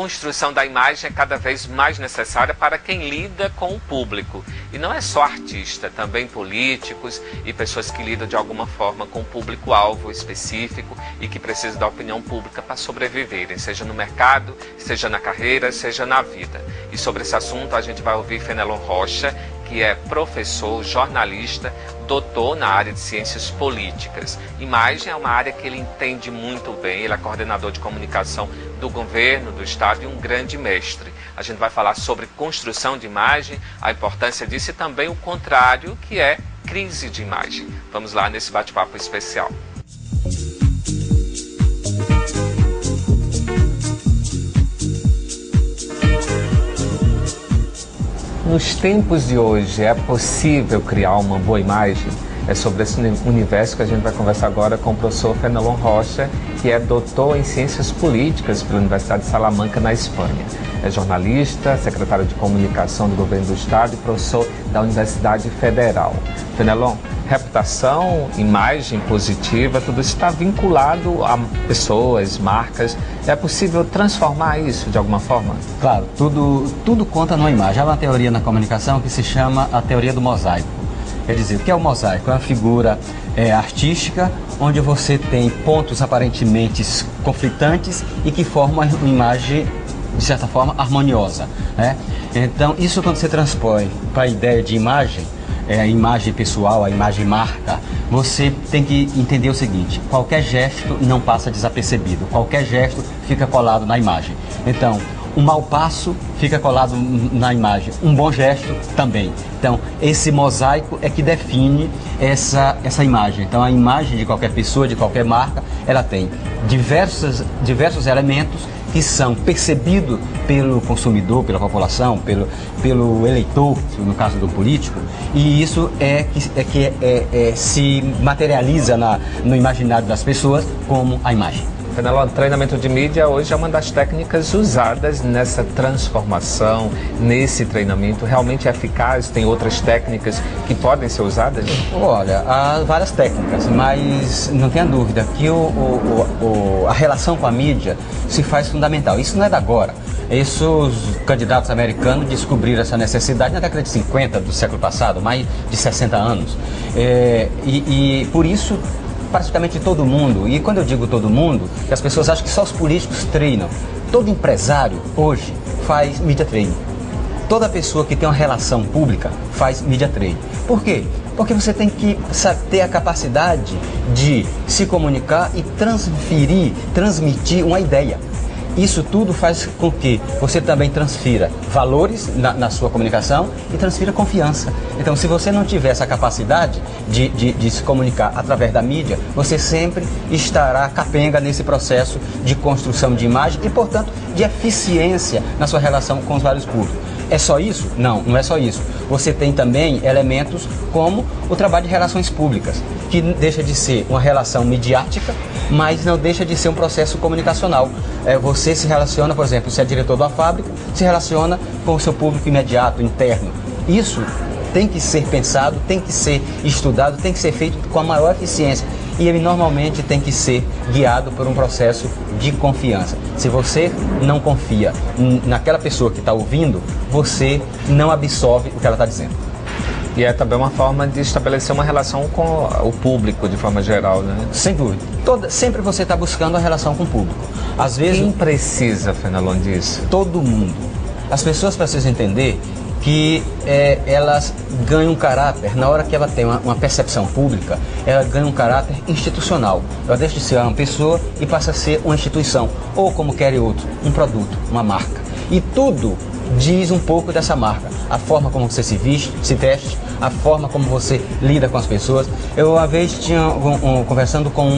construção da imagem é cada vez mais necessária para quem lida com o público. E não é só artista, também políticos e pessoas que lidam de alguma forma com um público-alvo específico e que precisam da opinião pública para sobreviverem, seja no mercado, seja na carreira, seja na vida. E sobre esse assunto a gente vai ouvir Fenelon Rocha, que é professor, jornalista, doutor na área de ciências políticas. Imagem é uma área que ele entende muito bem, ele é coordenador de comunicação do governo, do estado e um grande mestre. A gente vai falar sobre construção de imagem, a importância disso e também o contrário, que é crise de imagem. Vamos lá nesse bate-papo especial. Nos tempos de hoje, é possível criar uma boa imagem? É sobre esse universo que a gente vai conversar agora com o professor Fenelon Rocha, que é doutor em Ciências Políticas pela Universidade de Salamanca, na Espanha. É jornalista, secretário de Comunicação do Governo do Estado e professor da Universidade Federal. Fenelon, reputação, imagem positiva, tudo isso está vinculado a pessoas, marcas. É possível transformar isso de alguma forma? Claro, tudo conta numa imagem. Há uma teoria na comunicação que se chama a teoria do mosaico. Quer dizer, o que é o mosaico? É uma figura artística onde você tem pontos aparentemente conflitantes e que formam uma imagem, de certa forma, harmoniosa, né? Então, isso quando você transpõe para a ideia de imagem, a imagem pessoal, a imagem marca, você tem que entender o seguinte: qualquer gesto não passa desapercebido, qualquer gesto fica colado na imagem. Então, um mau passo fica colado na imagem, um bom gesto também. Então, esse mosaico é que define essa imagem. Então, a imagem de qualquer pessoa, de qualquer marca, ela tem diversos elementos que são percebidos pelo consumidor, pela população, pelo eleitor, no caso do político, e isso se materializa no imaginário das pessoas como a imagem. Fenelon, treinamento de mídia hoje é uma das técnicas usadas nessa transformação, nesse treinamento. Realmente é eficaz? Tem outras técnicas que podem ser usadas? Olha, há várias técnicas, mas não tenha dúvida que a relação com a mídia se faz fundamental. Isso não é de agora. Os candidatos americanos descobriram essa necessidade na década de 50 do século passado, mais de 60 anos. E por isso, praticamente todo mundo, e quando eu digo todo mundo, que as pessoas acham que só os políticos treinam. Todo empresário hoje faz media training. Toda pessoa que tem uma relação pública faz media training. Por quê? Porque você tem que ter a capacidade de se comunicar e transmitir uma ideia. Isso tudo faz com que você também transfira valores na sua comunicação e transfira confiança. Então, se você não tiver essa capacidade de se comunicar através da mídia, você sempre estará capenga nesse processo de construção de imagem e, portanto, de eficiência na sua relação com os vários públicos. É só isso? Não, não é só isso. Você tem também elementos como o trabalho de relações públicas, que deixa de ser uma relação midiática, mas não deixa de ser um processo comunicacional. Você se relaciona, por exemplo, se é diretor de uma fábrica, se relaciona com o seu público imediato, interno. Isso tem que ser pensado, tem que ser estudado, tem que ser feito com a maior eficiência. E ele normalmente tem que ser guiado por um processo de confiança. Se você não confia naquela pessoa que está ouvindo, você não absorve o que ela está dizendo. E é também uma forma de estabelecer uma relação com o público, de forma geral, né? Sem dúvida. Sempre você está buscando a relação com o público. Às vezes, quem precisa, Fenelon, disso? Todo mundo. As pessoas precisam entender que elas ganham um caráter, na hora que ela tem uma percepção pública, ela ganha um caráter institucional. Ela deixa de ser uma pessoa e passa a ser uma instituição, ou como querem outros, um produto, uma marca. E tudo diz um pouco dessa marca. A forma como você se veste, a forma como você lida com as pessoas. Eu uma vez tinha conversando com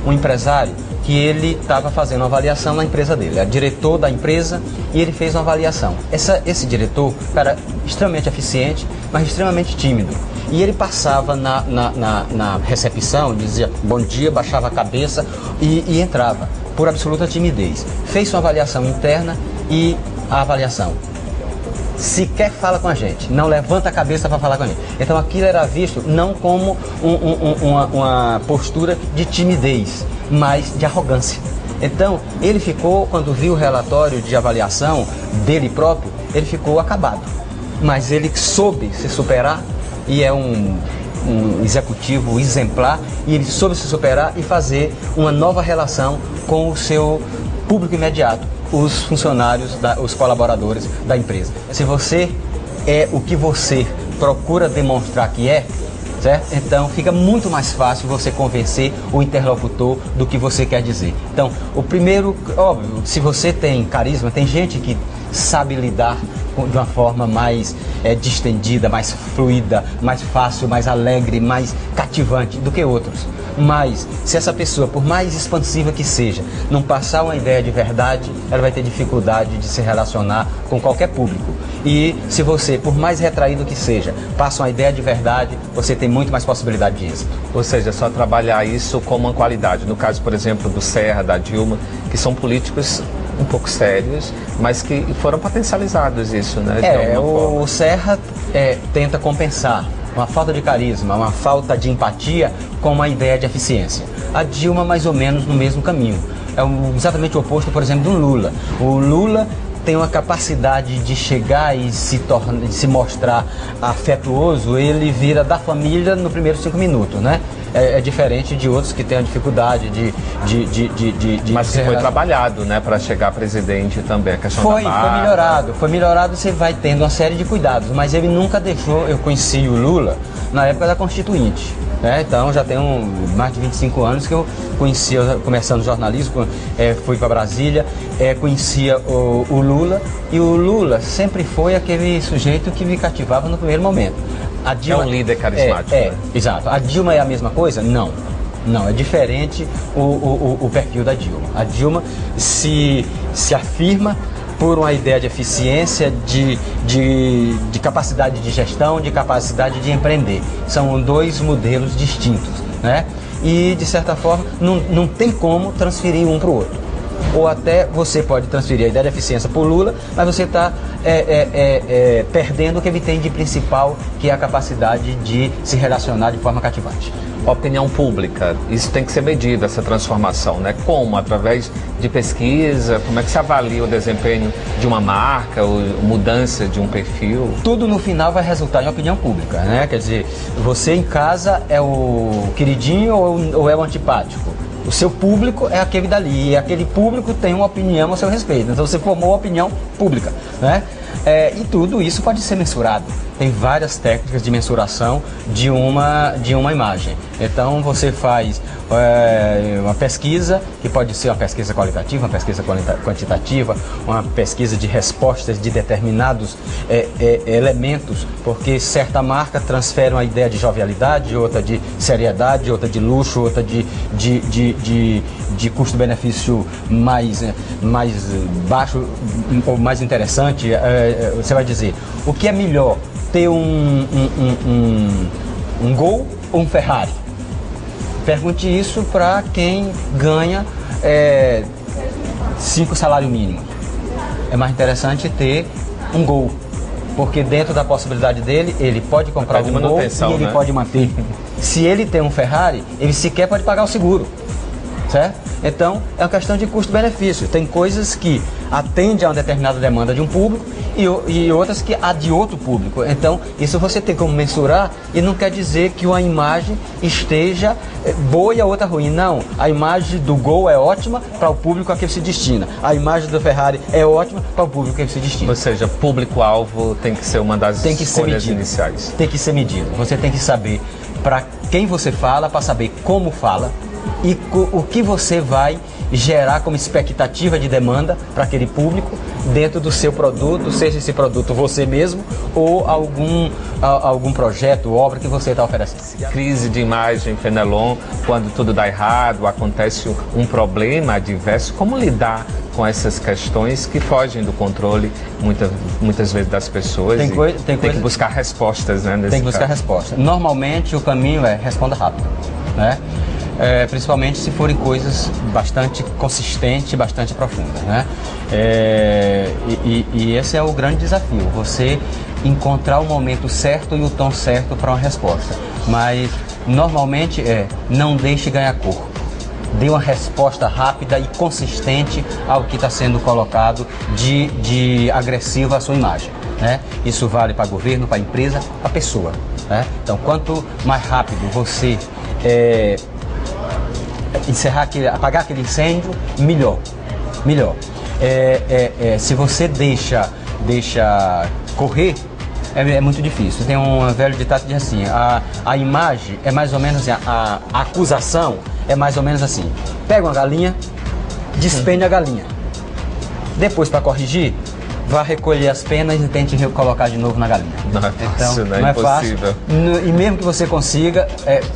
um empresário que ele estava fazendo uma avaliação na empresa dele, é diretor da empresa, e ele fez uma avaliação. Esse diretor, cara, extremamente eficiente, mas extremamente tímido. E ele passava na recepção, dizia bom dia, baixava a cabeça e entrava, por absoluta timidez. Fez uma avaliação interna e a avaliação: sequer fala com a gente, não levanta a cabeça para falar com a gente. Então aquilo era visto não como uma postura de timidez, mas de arrogância. Então, ele ficou, quando viu o relatório de avaliação dele próprio, ele ficou acabado. Mas ele soube se superar e é um executivo exemplar, e ele soube se superar e fazer uma nova relação com o seu público imediato, os funcionários, os colaboradores da empresa. Se você é o que você procura demonstrar que é, certo? Então fica muito mais fácil você convencer o interlocutor do que você quer dizer. Então, o primeiro, óbvio, se você tem carisma, tem gente que sabe lidar de uma forma mais distendida, mais fluida, mais fácil, mais alegre, mais cativante do que outros. Mas se essa pessoa, por mais expansiva que seja, não passar uma ideia de verdade, ela vai ter dificuldade de se relacionar com qualquer público. E se você, por mais retraído que seja, passa uma ideia de verdade, você tem muito mais possibilidade de êxito. Ou seja, é só trabalhar isso como uma qualidade. No caso, por exemplo, do Serra, da Dilma, que são políticos um pouco sérios, mas que foram potencializados isso, né? O Serra tenta compensar uma falta de carisma, uma falta de empatia com uma ideia de eficiência. A Dilma, mais ou menos, no mesmo caminho. É exatamente o oposto, por exemplo, do Lula. O Lula tem uma capacidade de chegar e se mostrar afetuoso, ele vira da família no primeiros 5 minutos, né? É diferente de outros que têm a dificuldade de Mas que foi trabalhado, né, para chegar a presidente também, a questão foi da foi melhorado, você vai tendo uma série de cuidados, mas ele nunca deixou. Eu conheci o Lula na época da Constituinte, né? Então já tem mais de 25 anos que eu conhecia, começando jornalismo, fui para Brasília, conhecia o Lula, e o Lula sempre foi aquele sujeito que me cativava no primeiro momento. A Dilma, é um líder carismático. né? Exato. A Dilma é a mesma coisa? Não. Não, é diferente o perfil da Dilma. A Dilma se afirma por uma ideia de eficiência, de capacidade de gestão, de capacidade de empreender. São 2 modelos distintos, né? E, de certa forma, não tem como transferir um para o outro. Ou até você pode transferir a ideia de eficiência para o Lula, mas você está perdendo o que ele tem de principal, que é a capacidade de se relacionar de forma cativante. Opinião pública, isso tem que ser medido, essa transformação, né? Como? Através de pesquisa? Como é que se avalia o desempenho de uma marca, ou mudança de um perfil? Tudo no final vai resultar em opinião pública, né? Quer dizer, você em casa é o queridinho ou é o antipático? O seu público é aquele dali, e aquele público tem uma opinião a seu respeito. Então você formou uma opinião pública, né? E tudo isso pode ser mensurado. Tem várias técnicas de mensuração de uma imagem. Então você faz uma pesquisa, que pode ser uma pesquisa qualitativa, uma pesquisa quantitativa, uma pesquisa de respostas de determinados elementos, porque certa marca transfere uma ideia de jovialidade, outra de seriedade, outra de luxo, outra de custo-benefício mais baixo ou mais interessante. Você vai dizer, o que é melhor, ter um Gol ou um Ferrari? Pergunte isso para quem ganha 5 salários mínimos. É mais interessante ter um Gol, porque dentro da possibilidade dele, ele pode comprar um Gol e ele pode manter. Se ele tem um Ferrari, ele sequer pode pagar o seguro, certo? Então, é uma questão de custo-benefício. Tem coisas que atendem a uma determinada demanda de um público e outras que a de outro público. Então, isso você tem como mensurar, e não quer dizer que uma imagem esteja boa e a outra ruim. Não, a imagem do Gol é ótima para o público a que ele se destina. A imagem do Ferrari é ótima para o público a que ele se destina. Ou seja, público-alvo tem que ser uma das escolhas iniciais. Tem que ser medido. Você tem que saber para quem você fala, para saber como fala, e o que você vai gerar como expectativa de demanda para aquele público dentro do seu produto, seja esse produto você mesmo ou algum projeto, obra que você está oferecendo. Crise de imagem, Fenelon, quando tudo dá errado, acontece um problema adverso, como lidar com essas questões que fogem do controle muitas vezes das pessoas? Tem que buscar respostas, né? Tem que buscar respostas. Normalmente o caminho é responda rápido, né? Principalmente se forem coisas bastante consistentes, bastante profundas, né? E esse é o grande desafio, você encontrar o momento certo e o tom certo para uma resposta. Mas normalmente não deixe ganhar corpo. dê uma resposta rápida e consistente ao que está sendo colocado de agressivo à sua imagem, né? Isso vale para governo, para empresa, para pessoa, né? Então, quanto mais rápido você apagar aquele incêndio, melhor. Se você deixa correr, é muito difícil. Tem um velho ditado que diz assim: a imagem é mais ou menos assim, a acusação é mais ou menos assim: pega uma galinha, despende a galinha. Depois, para corrigir, vá recolher as penas e tente colocar de novo na galinha. Não é fácil, então, né? Não é Impossível. fácil. E mesmo que você consiga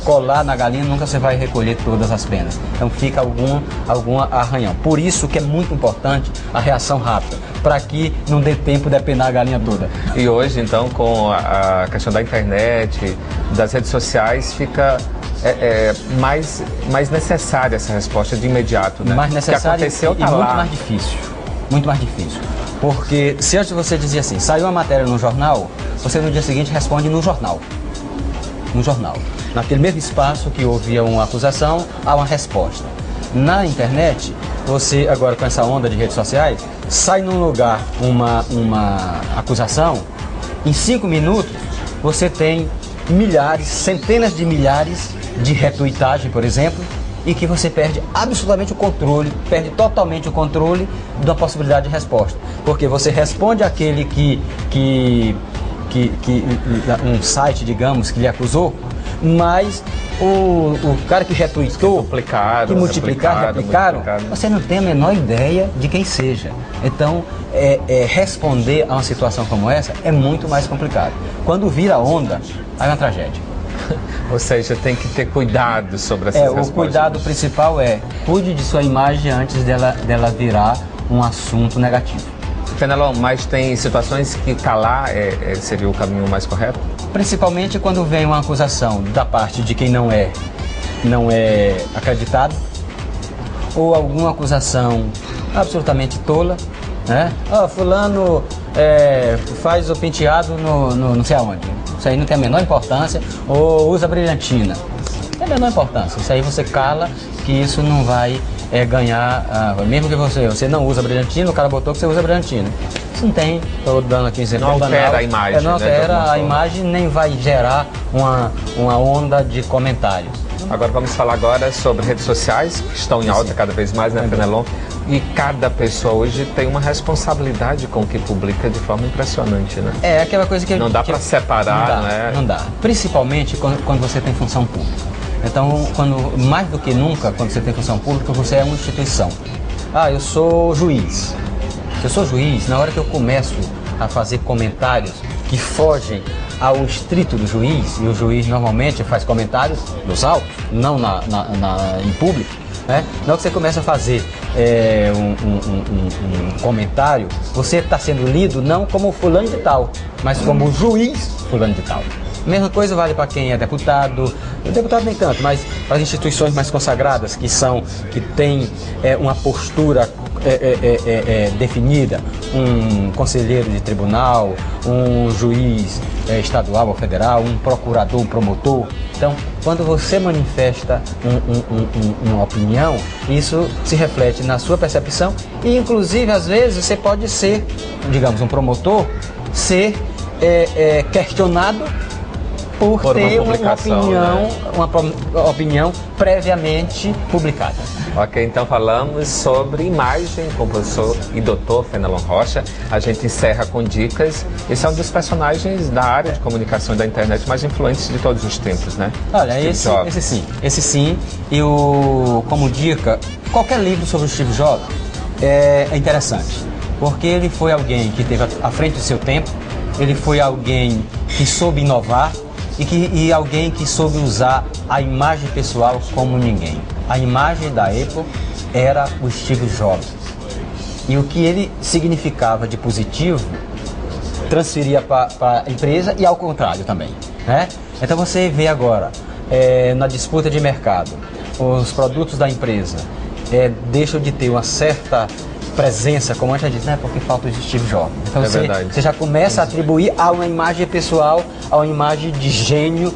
colar na galinha, nunca você vai recolher todas as penas. Então fica algum arranhão. Por isso que é muito importante a reação rápida, para que não dê tempo de penar a galinha toda. E hoje, então, com a questão da internet, das redes sociais, fica mais necessária essa resposta de imediato, né? Mais necessária e tá muito lá. mais difícil. Muito mais difícil. Porque se antes você dizia assim, saiu uma matéria no jornal, você no dia seguinte responde no jornal. No jornal. Naquele mesmo espaço que houve uma acusação, há uma resposta. Na internet, você, agora com essa onda de redes sociais, sai num lugar uma acusação, em 5 minutos você tem milhares, centenas de milhares de retweetagem, por exemplo, e que você perde absolutamente o controle, perde totalmente o controle da possibilidade de resposta. Porque você responde àquele que um site, digamos, que lhe acusou, mas o cara que retweetou, que multiplicaram, você não tem a menor ideia de quem seja. Então, responder a uma situação como essa é muito mais complicado. Quando vira onda, aí é uma tragédia. Ou seja, tem que ter cuidado sobre essas respostas. O cuidado principal cuide de sua imagem antes dela virar um assunto negativo. Fenelon, mas tem situações que calar seria o caminho mais correto? Principalmente quando vem uma acusação da parte de quem não é acreditado, ou alguma acusação absolutamente tola, né? Fulano faz o penteado no não sei aonde. Isso aí não tem a menor importância. Ou usa brilhantina. Não tem a menor importância. Isso aí você cala, que isso não vai ganhar. Mesmo que você não usa brilhantina, o cara botou que você usa brilhantina. Isso não tem, estou dando aqui um exemplo. Não altera a imagem. Não altera a imagem, nem vai gerar uma onda de comentários. Agora vamos falar agora sobre redes sociais, que estão em alta cada vez mais, né, Fenelon? E cada pessoa hoje tem uma responsabilidade com o que publica de forma impressionante, né? É aquela coisa que... Não dá para separar, né? Não dá. Principalmente quando você tem função pública. Então, mais do que nunca, quando você tem função pública, você é uma instituição. Eu sou juiz. Se eu sou juiz, na hora que eu começo a fazer comentários que fogem ao estrito do juiz, e o juiz normalmente faz comentários nos autos, não em público, né? Na hora que você começa a fazer um comentário, você está sendo lido não como fulano de tal, mas como juiz fulano de tal. Mesma coisa vale para quem é deputado, deputado nem tanto, mas para as instituições mais consagradas que têm uma postura definida, um conselheiro de tribunal, um juiz estadual ou federal, um procurador, um promotor. Então, quando você manifesta uma opinião, isso se reflete na sua percepção e, inclusive, às vezes, você pode ser, digamos, um promotor, ser questionado por ter uma opinião previamente publicada. Ok, então falamos sobre imagem com o professor e doutor Fenelon Rocha. A gente encerra com dicas. Esse é um dos personagens da área de comunicação e da internet mais influentes de todos os tempos, né? Olha, esse sim. Eu, como dica, qualquer livro sobre o Steve Jobs é interessante. Porque ele foi alguém que esteve à frente do seu tempo, ele foi alguém que soube inovar, e alguém que soube usar a imagem pessoal como ninguém. A imagem da Apple era o Steve Jobs. E o que ele significava de positivo, transferia para a empresa e ao contrário também, né? Então você vê agora, na disputa de mercado, os produtos da empresa deixam de ter uma certa presença, como a gente diz, né? Porque falta o Steve Jobs. Então você já começa a atribuir a uma imagem pessoal, a uma imagem de gênio